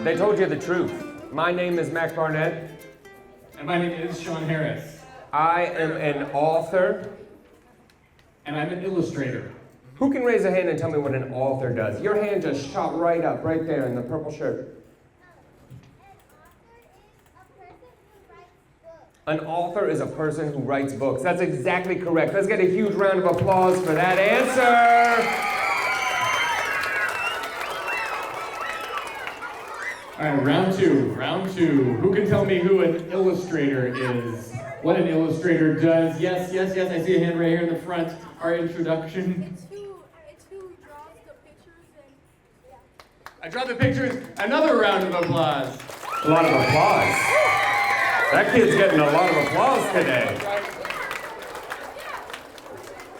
They told you the truth. My name is Mac Barnett. And my name is Sean Harris. I am an author. And I'm an illustrator. Who can raise a hand and tell me what an author does? Your hand just shot right up, right there in the purple shirt. An author is a person who writes books. That's exactly correct. Let's get a huge round of applause for that answer. All right, round two. Who can tell me who an illustrator is? What an illustrator does? Yes, I see a hand right here in the front. Our introduction. It's who draws the pictures and, yeah. I draw the pictures. Another round of applause. A lot of applause. That kid's getting a lot of applause today.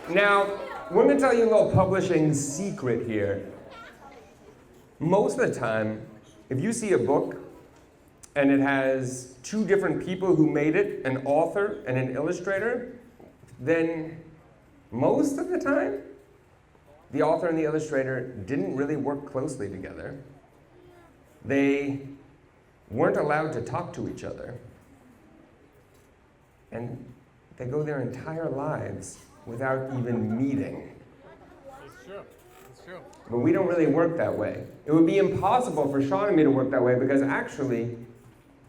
Now, we're going to tell you a little publishing secret here. Most of the time, if you see a book and it has two different people who made it, an author and an illustrator, then most of the time, the author and the illustrator didn't really work closely together. They weren't allowed to talk to each other. And they go their entire lives without even meeting. It's true. But we don't really work that way. It would be impossible for Sean and me to work that way because actually,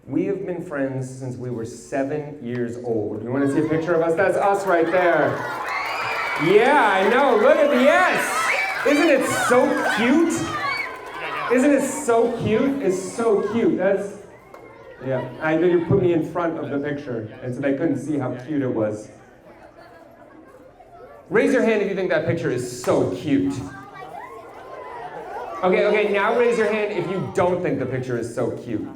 we have been friends since we were 7 years old. You want to see a picture of us? That's us right there. Yeah, I know. Look at the yes. Isn't it so cute? Isn't it so cute? It's so cute. Yeah. I know you put me in front of the picture, and so they couldn't see how cute it was. Raise your hand if you think that picture is so cute. Okay, now raise your hand if you don't think the picture is so cute.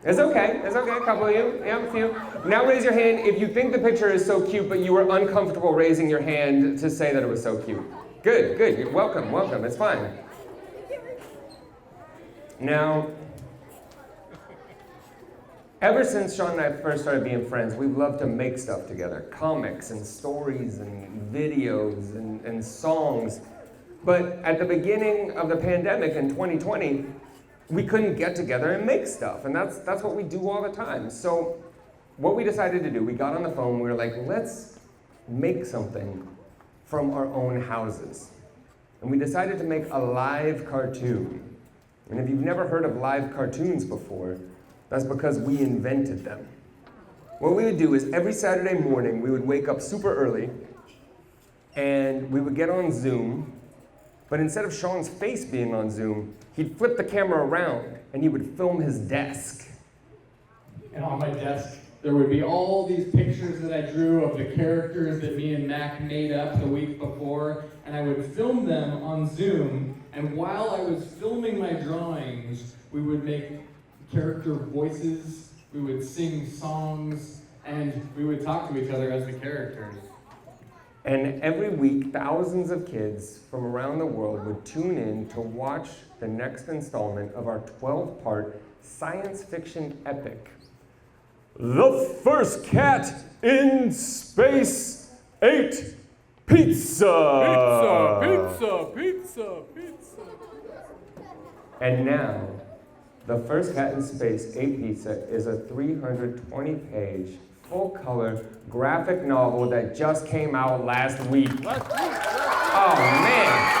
It's okay, a couple of you, yeah, a few. Now raise your hand if you think the picture is so cute, but you were uncomfortable raising your hand to say that it was so cute. Good, you're welcome, it's fine. Now, ever since Sean and I first started being friends, we've loved to make stuff together. Comics and stories and videos and songs. But at the beginning of the pandemic in 2020, we couldn't get together and make stuff. And that's what we do all the time. So what we decided to do, we got on the phone, we were like, let's make something from our own houses. And we decided to make a live cartoon. And if you've never heard of live cartoons before, that's because we invented them. What we would do is every Saturday morning, we would wake up super early and we would get on Zoom, but instead of Sean's face being on Zoom, he'd flip the camera around and he would film his desk. And on my desk, there would be all these pictures that I drew of the characters that me and Mac made up the week before, and I would film them on Zoom, and while I was filming my drawings, we would make character voices, we would sing songs, and we would talk to each other as the characters. And every week, thousands of kids from around the world would tune in to watch the next installment of our 12-part science fiction epic. The First Cat in Space Ate Pizza! Pizza! And now, The First Cat in Space Ate Pizza is a 320-page, full-color graphic novel that just came out last week. Oh, man.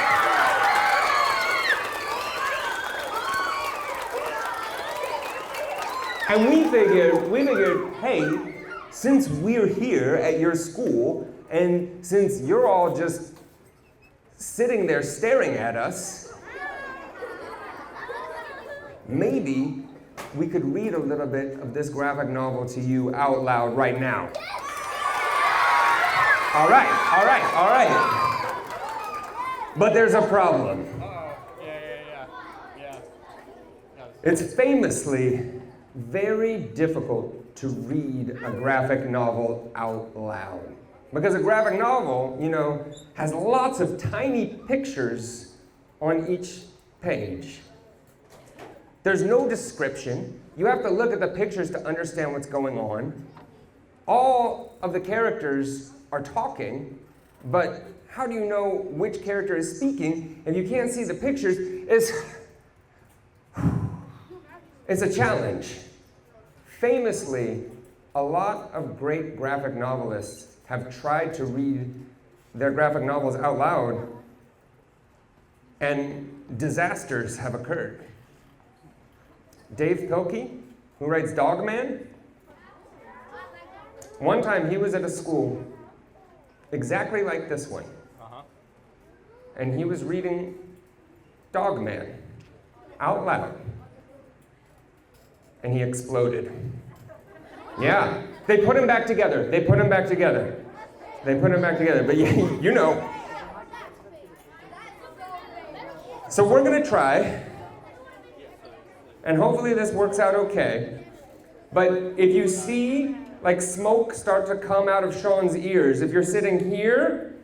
And we figured, hey, since we're here at your school, and since you're all just sitting there staring at us, maybe we could read a little bit of this graphic novel to you out loud right now. All right. But there's a problem. Yeah. It's famously very difficult to read a graphic novel out loud. Because a graphic novel, has lots of tiny pictures on each page. There's no description. You have to look at the pictures to understand what's going on. All of the characters are talking, but how do you know which character is speaking if you can't see the pictures? It's a challenge. Famously, a lot of great graphic novelists have tried to read their graphic novels out loud, and disasters have occurred. Dave Pilkey, who writes Dogman, one time he was at a school exactly like this one, and he was reading Dogman out loud, and he exploded. Yeah, they put him back together. But you know. So we're gonna try, and hopefully this works out okay. But if you see like smoke start to come out of Sean's ears, if you're sitting here,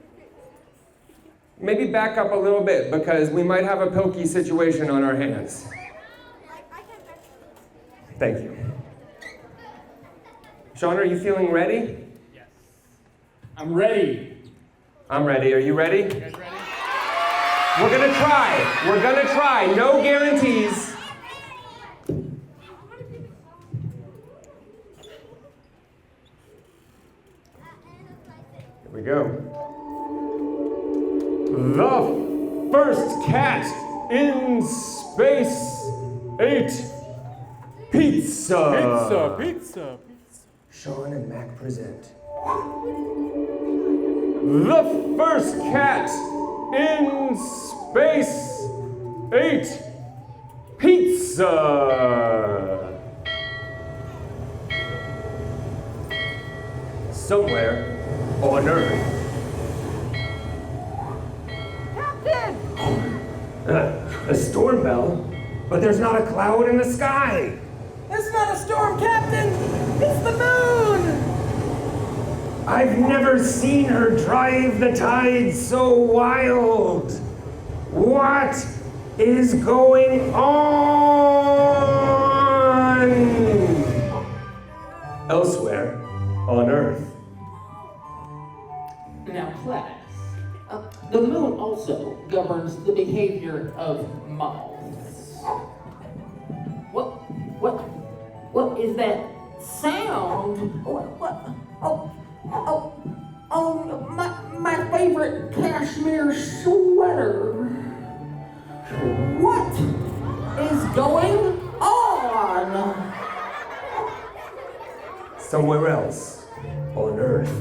maybe back up a little bit because we might have a Pilkey situation on our hands. Thank you. Sean, are you feeling ready? Yes. I'm ready. I'm ready. Are you ready? You guys ready? We're gonna try. No guarantees. Here we go. The first cat in space ate pizza. Pizza. Sean and Mac present. The first cat in space ate pizza. Somewhere on Earth. Captain! A storm bell? But there's not a cloud in the sky. It's not a storm, Captain! It's the moon! I've never seen her drive the tides so wild. What is going on? Elsewhere on Earth. Now, class, the moon also governs the behavior of moths. What is that sound? My favorite cashmere sweater. What is going on? Somewhere else on Earth.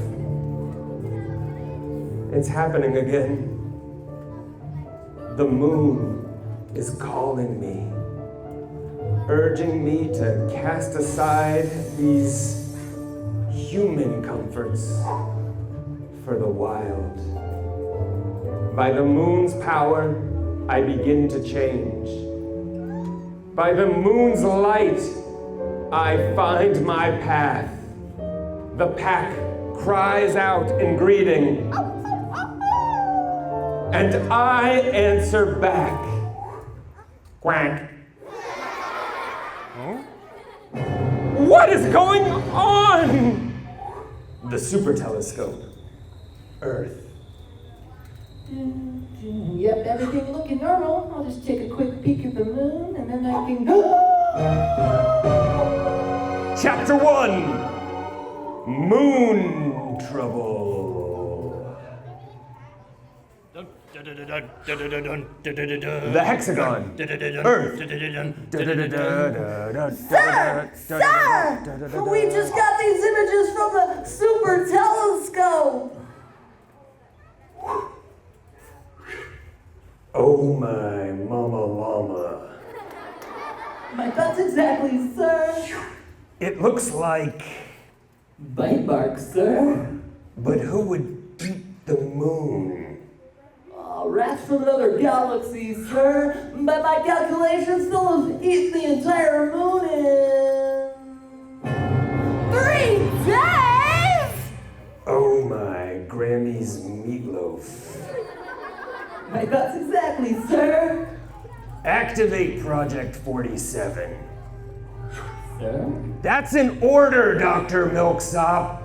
It's happening again. The moon is calling me, urging me to cast aside these human comforts for the wild. By the moon's power, I begin to change. By the moon's light, I find my path. The pack cries out in greeting, and I answer back. Quack. What is going on? The super telescope. Earth. Yep, everything looking normal. I'll just take a quick peek at the moon and then I can Chapter 1. Moon Trouble. The hexagon. Earth. Sir! We just got these images from the super telescope! Oh my mama llama. My thoughts exactly, sir. It looks like... Bite mark, sir. But who would eat the moon? Rats from another galaxy, sir. By my calculations, they'll have eaten the entire moon in 3 days? Oh my Grammy's meatloaf. My thoughts exactly, sir. Activate Project 47. Sir? That's an order, Dr. Milksop.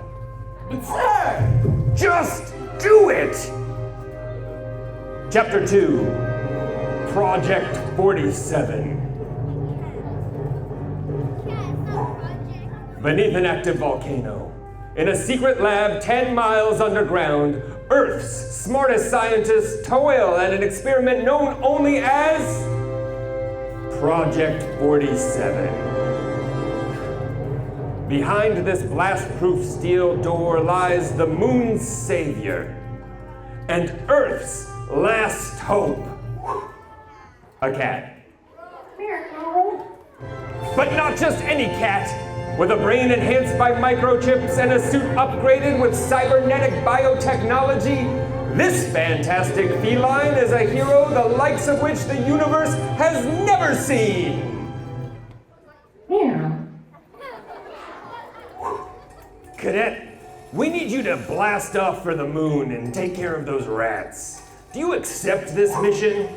But sir! Just do it! Chapter 2, Project 47. Beneath an active volcano, in a secret lab 10 miles underground, Earth's smartest scientists toil at an experiment known only as Project 47. Behind this blast-proof steel door lies the moon's savior and Earth's last hope. A cat. But not just any cat. With a brain enhanced by microchips and a suit upgraded with cybernetic biotechnology, this fantastic feline is a hero the likes of which the universe has never seen. Meow. Cadet, we need you to blast off for the moon and take care of those rats. Do you accept this mission?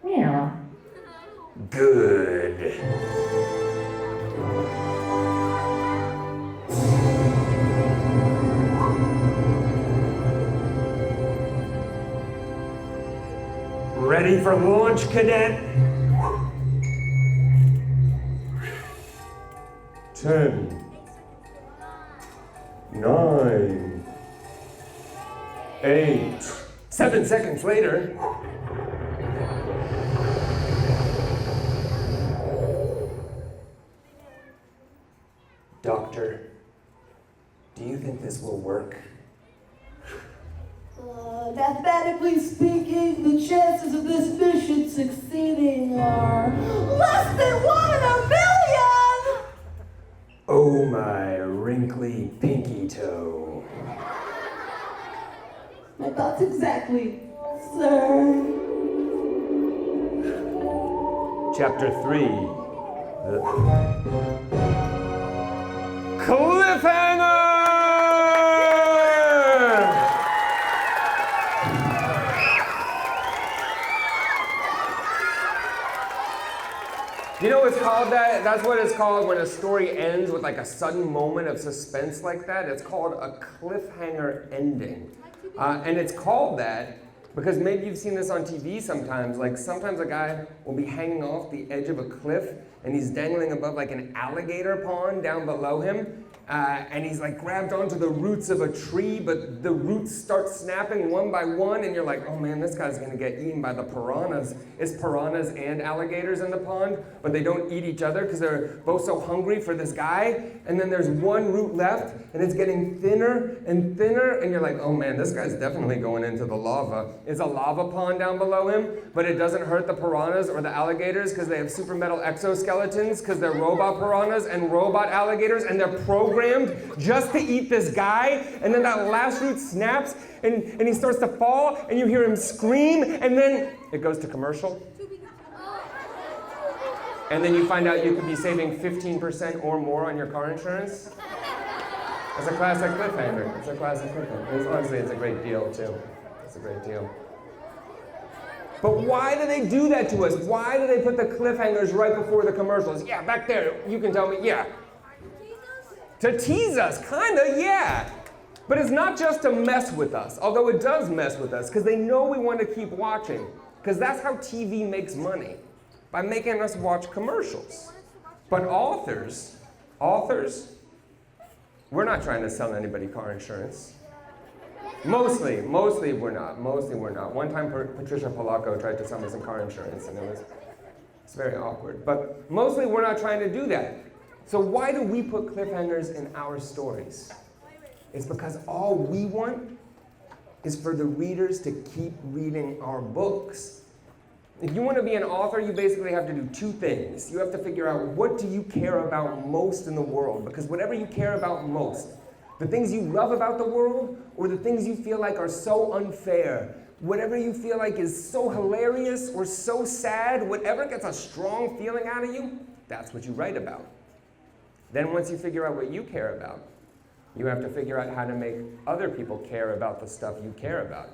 Meow. Good. Ready for launch, Cadet? 10, 9, 8, 7 seconds later. Doctor, do you think this will work? Mathematically speaking, the chances of this mission succeeding are less than 1 in a million! Oh, my wrinkly pinky toe. My thoughts exactly, sir. Chapter 3. Cliffhanger! You know what's called that? That's what it's called when a story ends with like a sudden moment of suspense like that. It's called a cliffhanger ending. And it's called that because maybe you've seen this on TV sometimes. Like sometimes a guy will be hanging off the edge of a cliff and he's dangling above like an alligator pond down below him. And he's like grabbed onto the roots of a tree, but the roots start snapping one by one, and you're like, oh man, this guy's gonna get eaten by the piranhas. It's piranhas and alligators in the pond, but they don't eat each other because they're both so hungry for this guy. And then there's one root left, and it's getting thinner and thinner, and you're like, oh man, this guy's definitely going into the lava. It's a lava pond down below him, but it doesn't hurt the piranhas or the alligators because they have super metal exoskeletons because they're robot piranhas and robot alligators, and they're programmed just to eat this guy. And then that last root snaps and he starts to fall and you hear him scream, and then it goes to commercial. And then you find out you could be saving 15% or more on your car insurance. It's a classic cliffhanger. It's a classic cliffhanger. Honestly, it's a great deal too. It's a great deal. But why do they do that to us? Why do they put the cliffhangers right before the commercials? Yeah, back there, you can tell me, yeah. To tease us, kinda, yeah. But it's not just to mess with us, although it does mess with us, because they know we want to keep watching. Because that's how TV makes money, by making us watch commercials. But authors, we're not trying to sell anybody car insurance. Mostly we're not. One time Patricia Polacco tried to sell me some car insurance, and it's very awkward. But mostly we're not trying to do that. So why do we put cliffhangers in our stories? It's because all we want is for the readers to keep reading our books. If you want to be an author, you basically have to do two things. You have to figure out, what do you care about most in the world? Because whatever you care about most, the things you love about the world, or the things you feel like are so unfair, whatever you feel like is so hilarious or so sad, whatever gets a strong feeling out of you, that's what you write about. Then once you figure out what you care about, you have to figure out how to make other people care about the stuff you care about.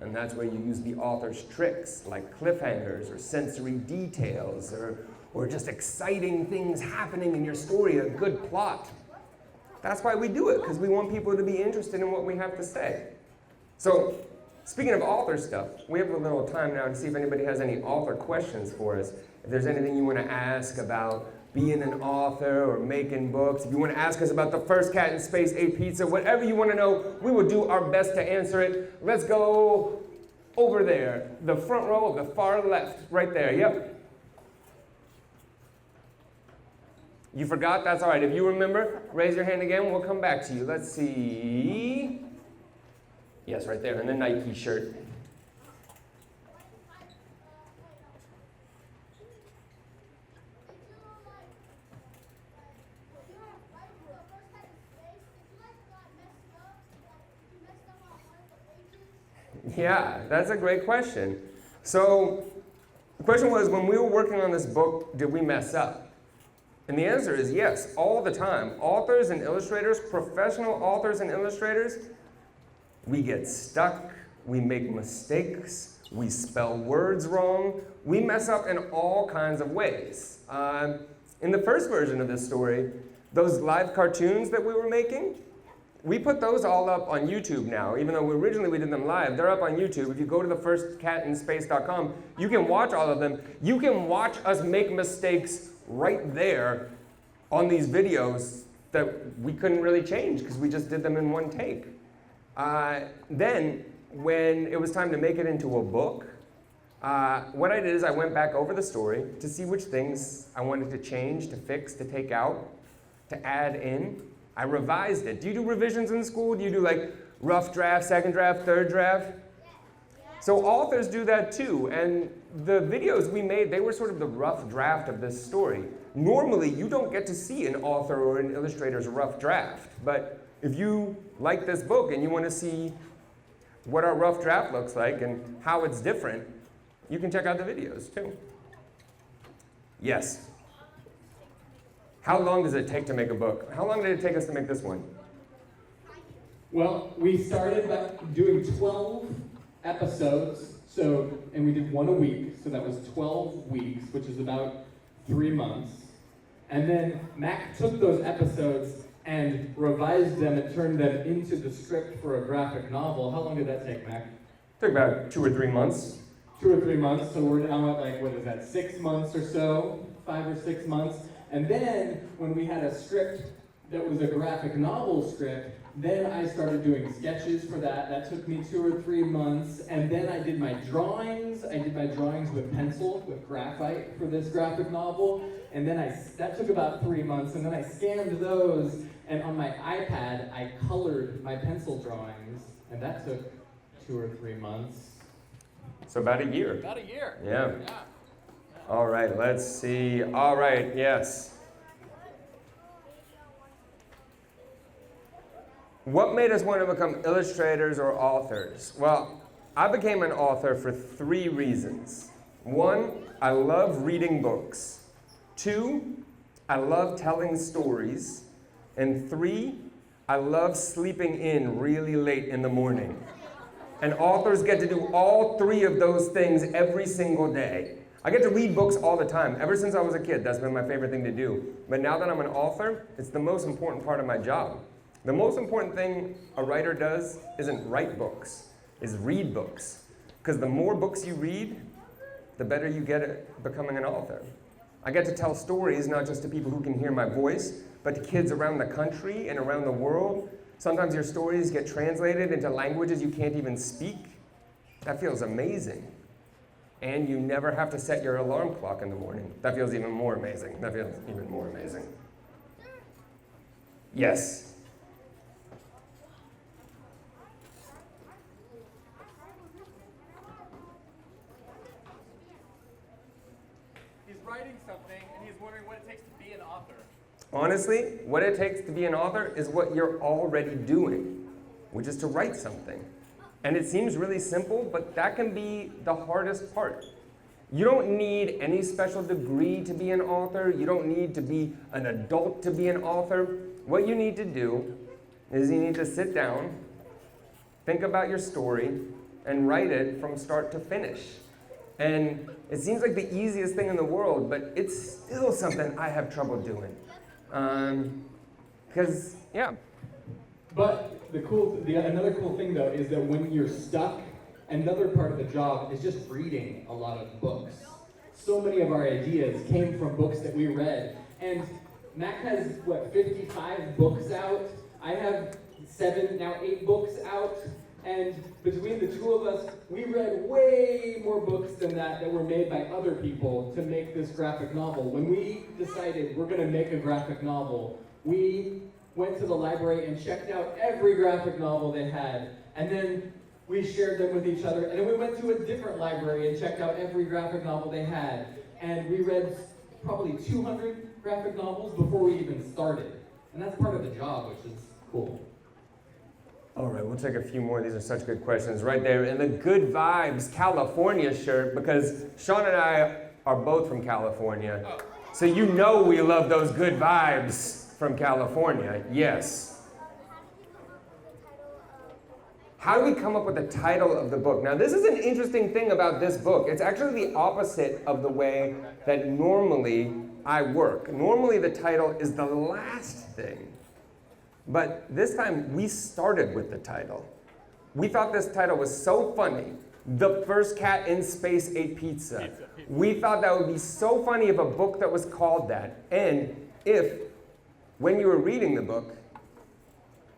And that's where you use the author's tricks, like cliffhangers or sensory details or just exciting things happening in your story, a good plot. That's why we do it, because we want people to be interested in what we have to say. So Speaking of author stuff, we have a little time now to see if anybody has any author questions for us. If there's anything you want to ask about being an author or making books, if you want to ask us about the first cat in space ate pizza, whatever you want to know, we will do our best to answer it. Let's go over there, the front row of the far left, right there, yep. You forgot? That's all right. If you remember, raise your hand again. We'll come back to you. Let's see. Yes, right there in the Nike shirt. Yeah, that's a great question. So the question was, when we were working on this book, did we mess up? And the answer is yes, all the time. Authors and illustrators, professional authors and illustrators, we get stuck, we make mistakes, we spell words wrong, we mess up in all kinds of ways. In the first version of this story, those live cartoons that we were making, we put those all up on YouTube now. Even though originally we did them live, they're up on YouTube. If you go to thefirstcatinspace.com, you can watch all of them. You can watch us make mistakes right there on these videos that we couldn't really change because we just did them in one take. Then, when it was time to make it into a book, what I did is I went back over the story to see which things I wanted to change, to fix, to take out, to add in. I revised it. Do you do revisions in school? Do you do like rough draft, second draft, third draft? So authors do that too, and the videos we made, they were sort of the rough draft of this story. Normally, you don't get to see an author or an illustrator's rough draft, but if you like this book and you want to see what our rough draft looks like and how it's different, you can check out the videos too. Yes? How long does it take to make a book? How long did it take us to make this one? Well, we started by doing 12 episodes, and we did one a week, so that was 12 weeks, which is about 3 months. And then Mac took those episodes and revised them and turned them into the script for a graphic novel. How long did that take, Mac? It took about 2 or 3 months. 2 or 3 months, so we're now at 6 months or so, 5 or 6 months. And then, when we had a script that was a graphic novel script, then I started doing sketches for that. That took me 2 or 3 months. And then I did my drawings. I did my drawings with pencil, with graphite for this graphic novel. And then that took about 3 months. And then I scanned those, and on my iPad, I colored my pencil drawings. And that took 2 or 3 months. So about a year. About a year. Yeah. All right, let's see. All right, yes. What made us want to become illustrators or authors? Well, I became an author for 3 reasons. 1, I love reading books. 2, I love telling stories. And 3, I love sleeping in really late in the morning. And authors get to do all 3 of those things every single day. I get to read books all the time. Ever since I was a kid, that's been my favorite thing to do. But now that I'm an author, it's the most important part of my job. The most important thing a writer does isn't write books, is read books. Because the more books you read, the better you get at becoming an author. I get to tell stories not just to people who can hear my voice, but to kids around the country and around the world. Sometimes your stories get translated into languages you can't even speak. That feels amazing. And you never have to set your alarm clock in the morning. That feels even more amazing. That feels even more amazing. Yes? He's writing something, and he's wondering what it takes to be an author. Honestly, what it takes to be an author is what you're already doing, which is to write something. And it seems really simple, but that can be the hardest part. You don't need any special degree to be an author. You don't need to be an adult to be an author. What you need to do is you need to sit down, think about your story, and write it from start to finish. And it seems like the easiest thing in the world, but it's still something I have trouble doing. But another cool thing though is that when you're stuck another part of the job is just reading a lot of books. So many of our ideas came from books that we read. And Mac has, 55 books out? I have 7, now 8 books out. And between the two of us, we read way more books than that were made by other people to make this graphic novel. When we decided we're going to make a graphic novel, we went to the library and checked out every graphic novel they had. And then we shared them with each other. And then we went to a different library and checked out every graphic novel they had. And we read probably 200 graphic novels before we even started. And that's part of the job, which is cool. All right, we'll take a few more. These are such good questions right there in the Good Vibes California shirt, because Sean and I are both from California. So you know we love those good vibes from California. Yes. How do we come up with the title of the book? Now, this is an interesting thing about this book. It's actually the opposite of the way that normally I work. Normally, the title is the last thing. But this time, we started with the title. We thought this title was so funny. The First Cat in Space Ate Pizza. We thought that would be so funny if a book that was called that. And if, when you were reading the book,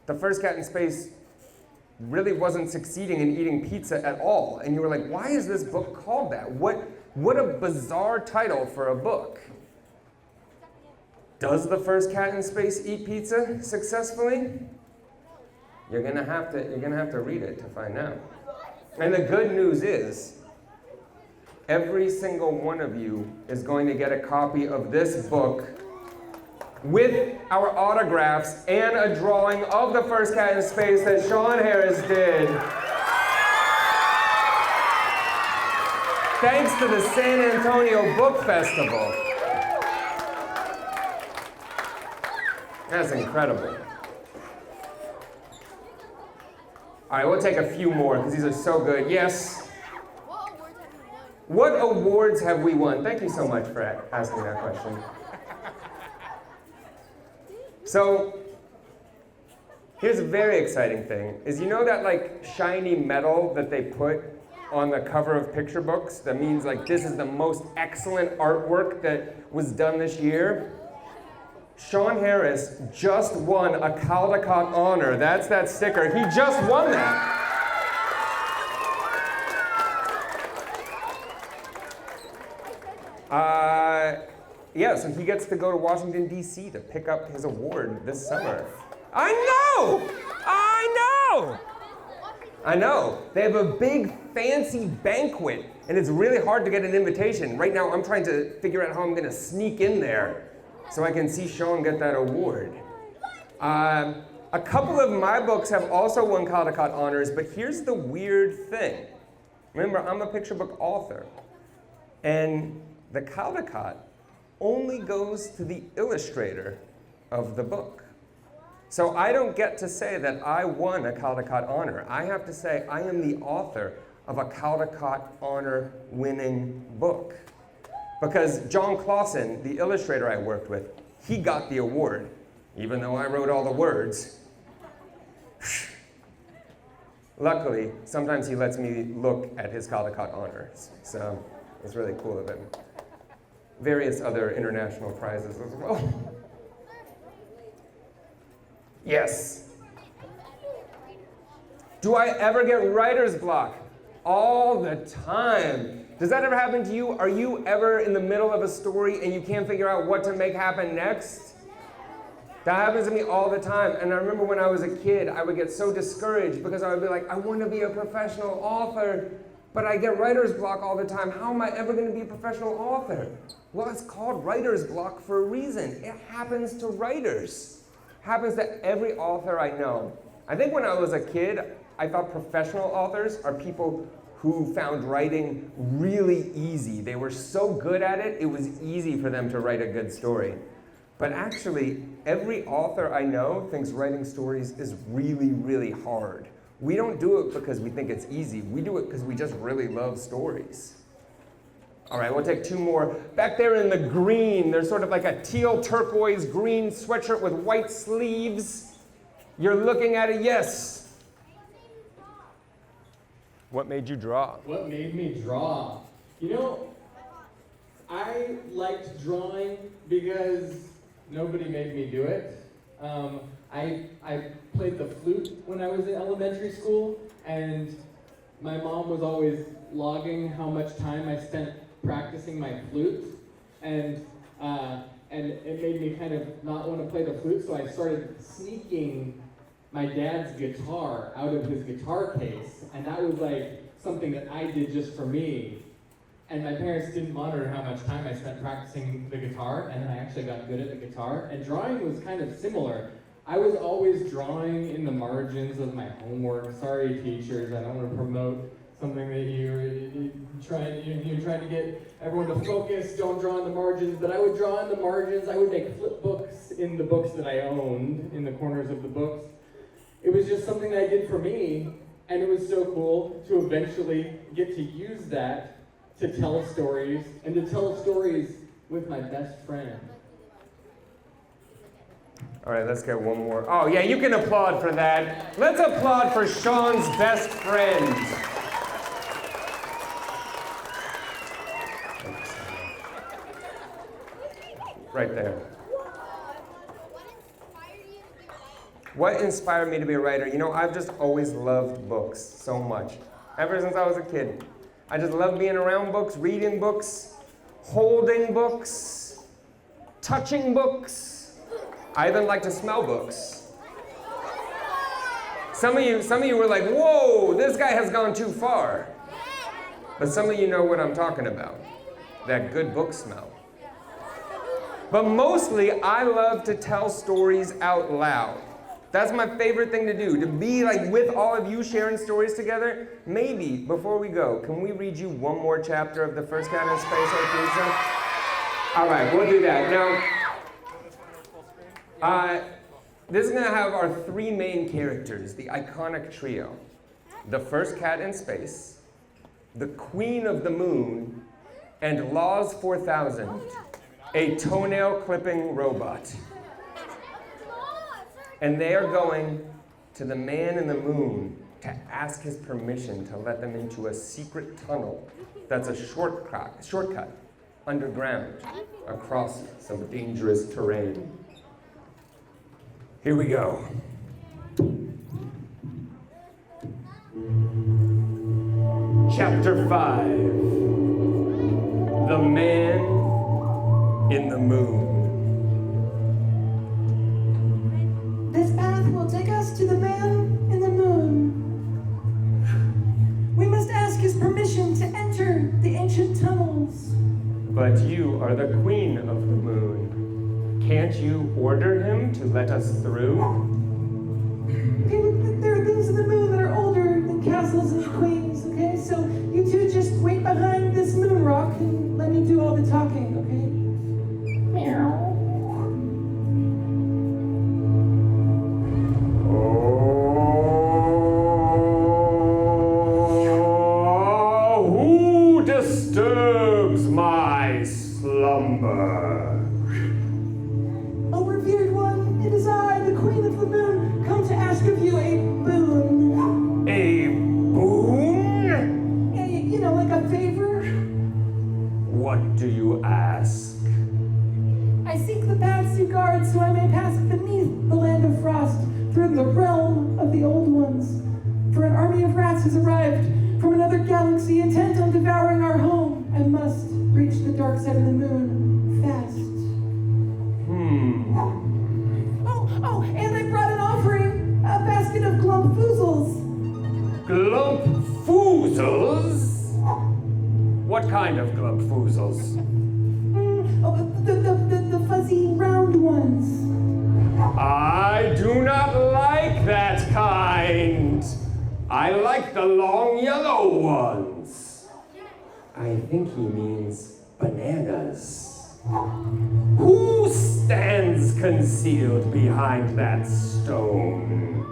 the first cat in space really wasn't succeeding in eating pizza at all. And you were like, why is this book called that? What a bizarre title for a book. Does the first cat in space eat pizza successfully? You're gonna have to read it to find out. And the good news is, every single one of you is going to get a copy of this book with our autographs and a drawing of the first cat in space that Sean Harris did. Thanks to the San Antonio Book Festival. That's incredible. All right, we'll take a few more because these are so good. Yes? What awards have we won? Thank you so much for asking that question. So, here's a very exciting thing, is you know that like shiny metal that they put on the cover of picture books that means like this is the most excellent artwork that was done this year? Sean Harris just won a Caldecott honor. That's that sticker. He just won that. Yeah, so he gets to go to Washington, D.C. to pick up his award this summer. I know! They have a big, fancy banquet, and it's really hard to get an invitation. Right now, I'm trying to figure out how I'm going to sneak in there so I can see Sean get that award. A couple of my books have also won Caldecott honors, but here's the weird thing. Remember, I'm a picture book author, and the Caldecott only goes to the illustrator of the book. So I don't get to say that I won a Caldecott honor. I have to say I am the author of a Caldecott honor winning book. Because John Clausen, the illustrator I worked with, he got the award, even though I wrote all the words. Luckily, sometimes he lets me look at his Caldecott honors, so it's really cool of him. Various other international prizes as well. Yes. Do I ever get writer's block? All the time. Does that ever happen to you? Are you ever in the middle of a story and you can't figure out what to make happen next? That happens to me all the time. And I remember when I was a kid, I would get so discouraged because I would be like, I want to be a professional author, but I get writer's block all the time. How am I ever going to be a professional author? Well, it's called writer's block for a reason. It happens to writers. It happens to every author I know. I think when I was a kid, I thought professional authors are people who found writing really easy. They were so good at it, it was easy for them to write a good story. But actually, every author I know thinks writing stories is really, really hard. We don't do it because we think it's easy. We do it because we just really love stories. All right, we'll take two more. Back there in the green, there's sort of like a teal turquoise green sweatshirt with white sleeves. You're looking at it, yes. What made you draw? What made me draw? You know, I liked drawing because nobody made me do it. I played the flute when I was in elementary school, and my mom was always logging how much time I spent practicing my flute, and it made me kind of not want to play the flute, so I started sneaking my dad's guitar out of his guitar case, and that was like something that I did just for me. And my parents didn't monitor how much time I spent practicing the guitar, and then I actually got good at the guitar. And drawing was kind of similar. I was always drawing in the margins of my homework. Sorry, teachers, I don't want to promote something that you're trying to get everyone to focus. Don't draw in the margins, but I would draw in the margins. I would make flip books in the books that I owned, in the corners of the books. It was just something that I did for me, and it was so cool to eventually get to use that to tell stories, and to tell stories with my best friend. All right, let's get one more. Oh, yeah, you can applaud for that. Let's applaud for Sean's best friend. Right there. What inspired me to be a writer? You know, I've just always loved books so much. Ever since I was a kid. I just love being around books, reading books, holding books, touching books. I even like to smell books. Some of you were like, whoa, this guy has gone too far. But some of you know what I'm talking about. That good book smell. But mostly, I love to tell stories out loud. That's my favorite thing to do, to be like with all of you sharing stories together. Maybe, before we go, can we read you one more chapter of The First Cat in Space, Lisa? All right, we'll do that. Now, this is gonna have our three main characters, the iconic trio. The First Cat in Space, the Queen of the Moon, and Laws 4000, a toenail clipping robot. And they are going to the man in the moon to ask his permission to let them into a secret tunnel that's a shortcut underground across some dangerous terrain. Here we go. Chapter 5, The Man in the Moon. This path will take us to the man in the moon. We must ask his permission to enter the ancient tunnels. But you are the queen of the moon. Can't you order him to let us through? Okay, there are things in the moon that are older than castles and queens, okay? So you two just wait behind this moon rock and let me do all the talking, okay? Meow. Disturbs my slumber. Oh, revered one, it is I, the Queen of the Moon, come to ask of you a boon. A boon? Yeah, you know, like a favor. What do you ask? I seek the paths you guard so I may pass beneath the land of frost through the realm of the old ones. For an army of rats has arrived from another galaxy intent on devouring our home. I must reach the dark side of the moon fast. Oh, and I brought an offering, a basket of glump-foozles. Glump-foozles? What kind of glump-foozles? The fuzzy round ones. I do not like that kind. I like the long yellow ones. I think he means bananas. Who stands concealed behind that stone?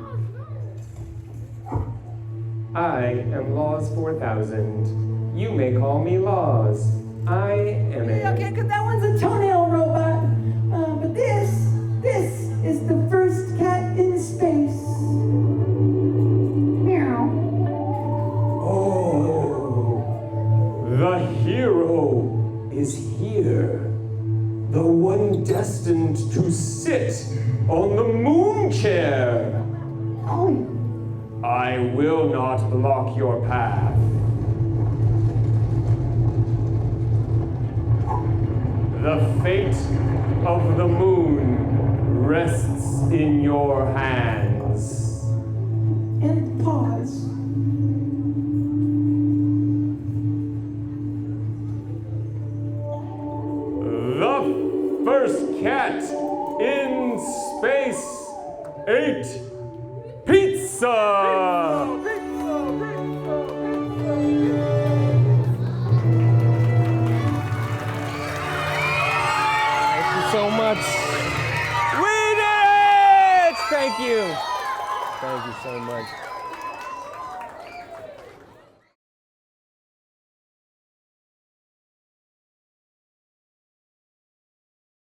I am Laws 4000. You may call me Laws. I am a... Okay, because that one's a toenail robot. But this is the first cat in space. Meow. Oh, Ollie. I will not block your path. The fate of the moon rests in your hands. And pause. The first cat in space ate pizza! Thank you so much. We did it! Thank you. Thank you so much.